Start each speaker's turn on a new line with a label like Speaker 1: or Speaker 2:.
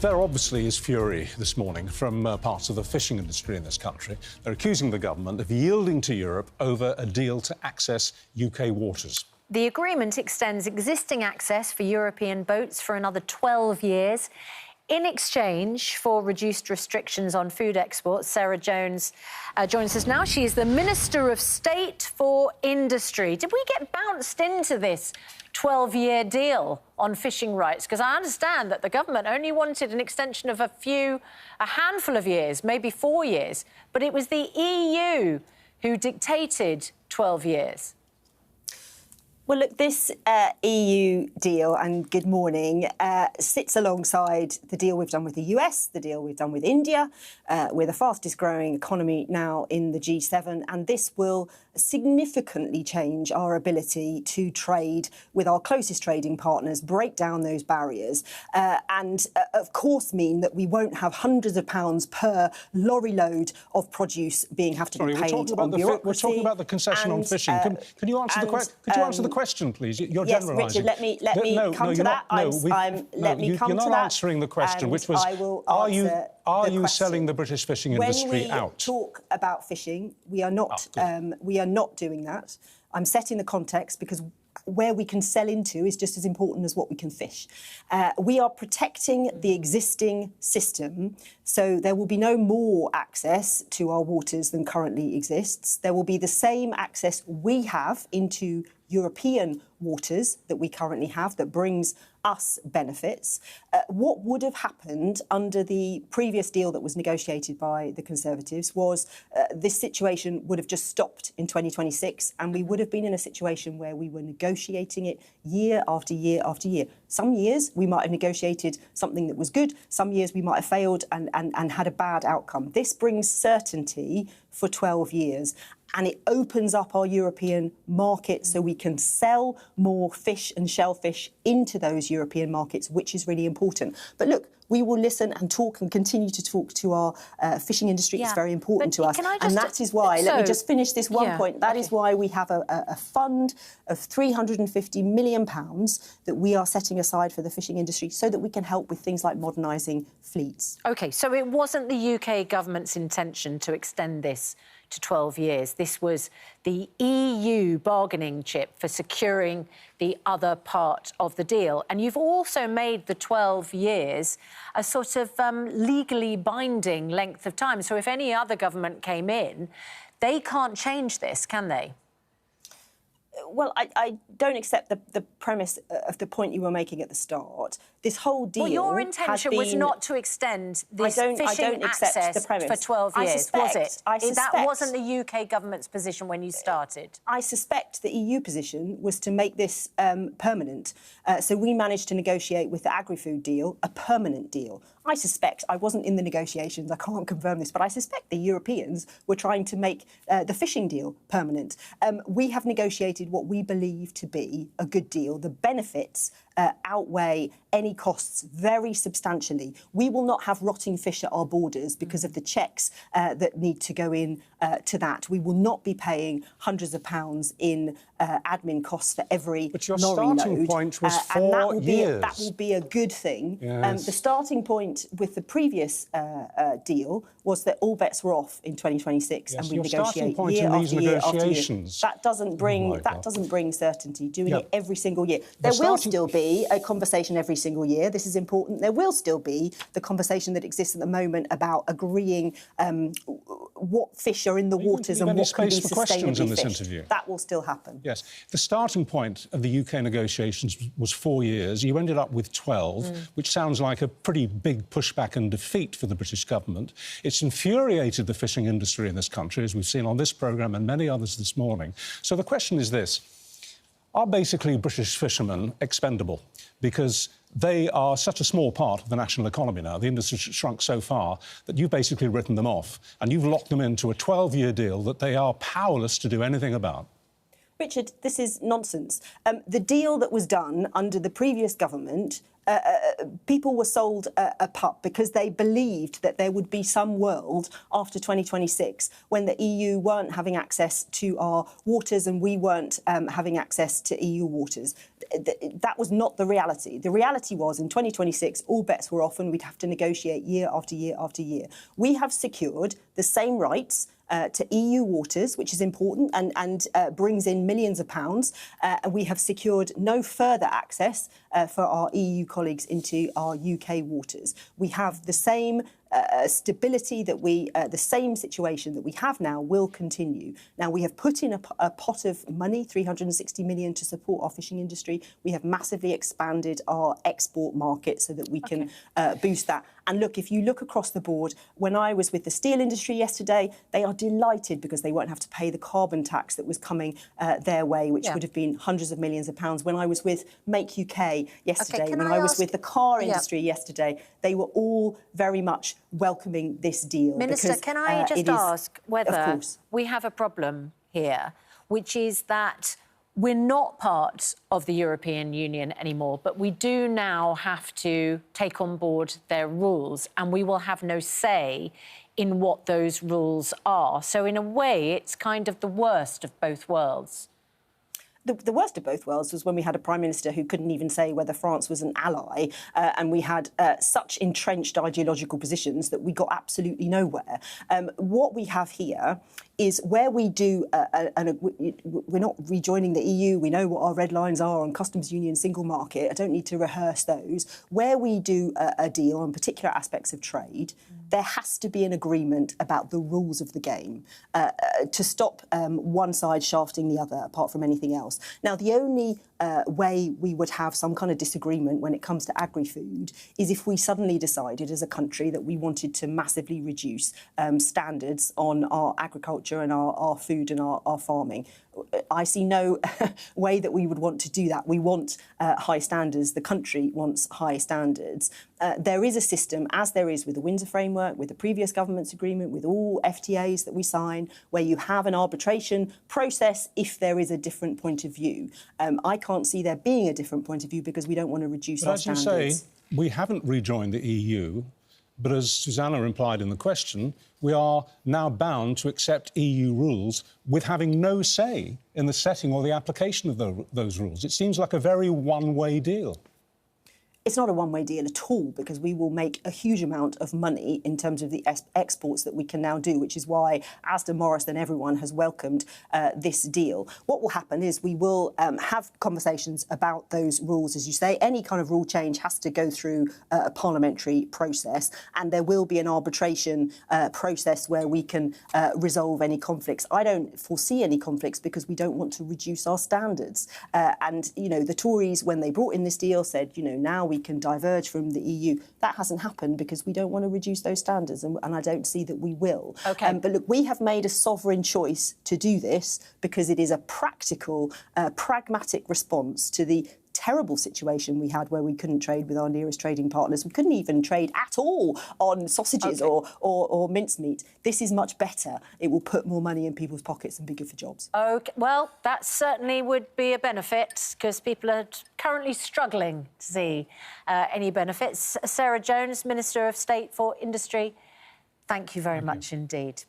Speaker 1: There obviously is fury this morning from parts of the fishing industry in this country. They're accusing the government of yielding to Europe over a deal to access UK waters.
Speaker 2: The agreement extends existing access for European boats for another 12 years. In exchange for reduced restrictions on food exports, Sarah Jones joins us now. She is the Minister of State for Industry. Did we get bounced into this 12-year deal on fishing rights? Because I understand that the government only wanted an extension of a handful of years, maybe 4 years. But it was the EU who dictated 12 years.
Speaker 3: Well, look, this EU deal, and good morning, sits alongside the deal we've done with the US, the deal we've done with India. We're the fastest growing economy now in the G7, and this will significantly change our ability to trade with our closest trading partners, break down those barriers, and, of course, mean that we won't have hundreds of pounds per lorry load of produce being have to be paid on bureaucracy.
Speaker 1: We're talking about the concession on fishing. Can you answer the question, please? You're
Speaker 3: yes,
Speaker 1: generalising.
Speaker 3: Richard, let me come to that.
Speaker 1: You're not answering the question, which was, are you selling the British fishing industry out?
Speaker 3: When we talk about fishing, we are not doing that. I'm setting the context because where we can sell into is just as important as what we can fish. We are protecting the existing system, so there will be no more access to our waters than currently exists. There will be the same access we have into European waters that we currently have that brings us benefits. What would have happened under the previous deal that was negotiated by the Conservatives was this situation would have just stopped in 2026, and we would have been in a situation where we were negotiating it year after year after year. Some years we might have negotiated something that was good, some years we might have failed and had a bad outcome. This brings certainty for 12 years. And it opens up our European market so we can sell more fish and shellfish into those European markets, which is really important. But look, we will listen and talk and continue to talk to our fishing industry. Yeah. It's very important to us. And that is why, let me just finish this one point, that is why we have a fund of £350 million that we are setting aside for the fishing industry so that we can help with things like modernising fleets.
Speaker 2: OK, so it wasn't the UK government's intention to extend this to 12 years. This was the EU bargaining chip for securing the other part of the deal. And you've also made the 12 years a sort of legally binding length of time. So if any other government came in, they can't change this, can they?
Speaker 3: Well, I don't accept the premise of the point you were making at the start. This whole deal.
Speaker 2: Well, your intention was not to extend this fishing access for 12 years, was it? That wasn't the UK government's position when you started.
Speaker 3: I suspect the EU position was to make this permanent. So we managed to negotiate with the agri-food deal a permanent deal. I suspect, I wasn't in the negotiations, I can't confirm this, but I suspect the Europeans were trying to make the fishing deal permanent. We have negotiated what we believe to be a good deal. The benefits outweigh any costs very substantially. We will not have rotting fish at our borders because of the checks that need to go in to that. We will not be paying hundreds of pounds in admin costs for every
Speaker 1: but your
Speaker 3: lorry load.
Speaker 1: Starting point was 4 years.
Speaker 3: That will be a good thing.
Speaker 1: Yes.
Speaker 3: The starting point with the previous deal was that all bets were off in 2026,
Speaker 1: yes,
Speaker 3: and we negotiate
Speaker 1: year
Speaker 3: after year after year.
Speaker 1: That
Speaker 3: doesn't bring certainty. Doing it every single year. There will still be a conversation every single year. This is important. There will still be the conversation that exists at the moment about agreeing what fish are in the waters and what can be sustainably fished. That will still happen.
Speaker 1: Yes. The starting point of the UK negotiations was 4 years. You ended up with 12, which sounds like a pretty big pushback and defeat for the British government. It's infuriated the fishing industry in this country, as we've seen on this programme and many others this morning. So the question is this. Are basically British fishermen expendable? Because they are such a small part of the national economy now. The industry shrunk so far that you've basically written them off and you've locked them into a 12-year deal that they are powerless to do anything about.
Speaker 3: Richard, this is nonsense. The deal that was done under the previous government, people were sold a pup because they believed that there would be some world after 2026 when the EU weren't having access to our waters and we weren't having access to EU waters. that was not the reality. The reality was in 2026, all bets were off and we'd have to negotiate year after year after year. We have secured the same rights to EU waters, which is important and brings in millions of pounds. And we have secured no further access for our EU colleagues into our UK waters. We have the same stability that the same situation that we have now will continue. Now, we have put in a pot of money, 360 million, to support our fishing industry. We have massively expanded our export market so that we can boost that. And look, if you look across the board, when I was with the steel industry yesterday, they are delighted because they won't have to pay the carbon tax that was coming their way, which would have been hundreds of millions of pounds. When I was with Make UK yesterday, when I was with the car industry yesterday, they were all very much welcoming this deal.
Speaker 2: Minister,
Speaker 3: because,
Speaker 2: can I just ask whether we have a problem here, which is that we're not part of the European Union anymore, but we do now have to take on board their rules, and we will have no say in what those rules are. So in a way, it's kind of the worst of both worlds.
Speaker 3: The worst of both worlds was when we had a Prime Minister who couldn't even say whether France was an ally, and we had such entrenched ideological positions that we got absolutely nowhere. What we have here is where we do, we're not rejoining the EU, we know what our red lines are on customs union, single market, I don't need to rehearse those. Where we do a deal on particular aspects of trade, there has to be an agreement about the rules of the game to stop one side shafting the other, apart from anything else. Now, the only way we would have some kind of disagreement when it comes to agri-food is if we suddenly decided as a country that we wanted to massively reduce standards on our agriculture and our food and our farming. I see no way that we would want to do that. We want high standards. The country wants high standards. There is a system, as there is with the Windsor Framework, with the previous government's agreement, with all FTAs that we sign, where you have an arbitration process if there is a different point of view. I can't see there being a different point of view because we don't want to reduce our standards.
Speaker 1: As you say, we haven't rejoined the EU, but as Susanna implied in the question, we are now bound to accept EU rules with having no say in the setting or the application of those rules. It seems like a very one-way deal.
Speaker 3: It's not a one-way deal at all, because we will make a huge amount of money in terms of the exports that we can now do, which is why Asda, Morris and everyone has welcomed this deal. What will happen is we will have conversations about those rules, as you say. Any kind of rule change has to go through a parliamentary process, and there will be an arbitration process where we can resolve any conflicts. I don't foresee any conflicts because we don't want to reduce our standards. And, you know, the Tories, when they brought in this deal, said, you know, now we can diverge from the EU. That hasn't happened because we don't want to reduce those standards, and I don't see that we will. But look, we have made a sovereign choice to do this because it is a practical, pragmatic response to the terrible situation we had where we couldn't trade with our nearest trading partners. We couldn't even trade at all on sausages or mincemeat. This is much better. It will put more money in people's pockets and be good for jobs. OK,
Speaker 2: well, that certainly would be a benefit because people are currently struggling to see any benefits. Sarah Jones, Minister of State for Industry, thank you very much indeed.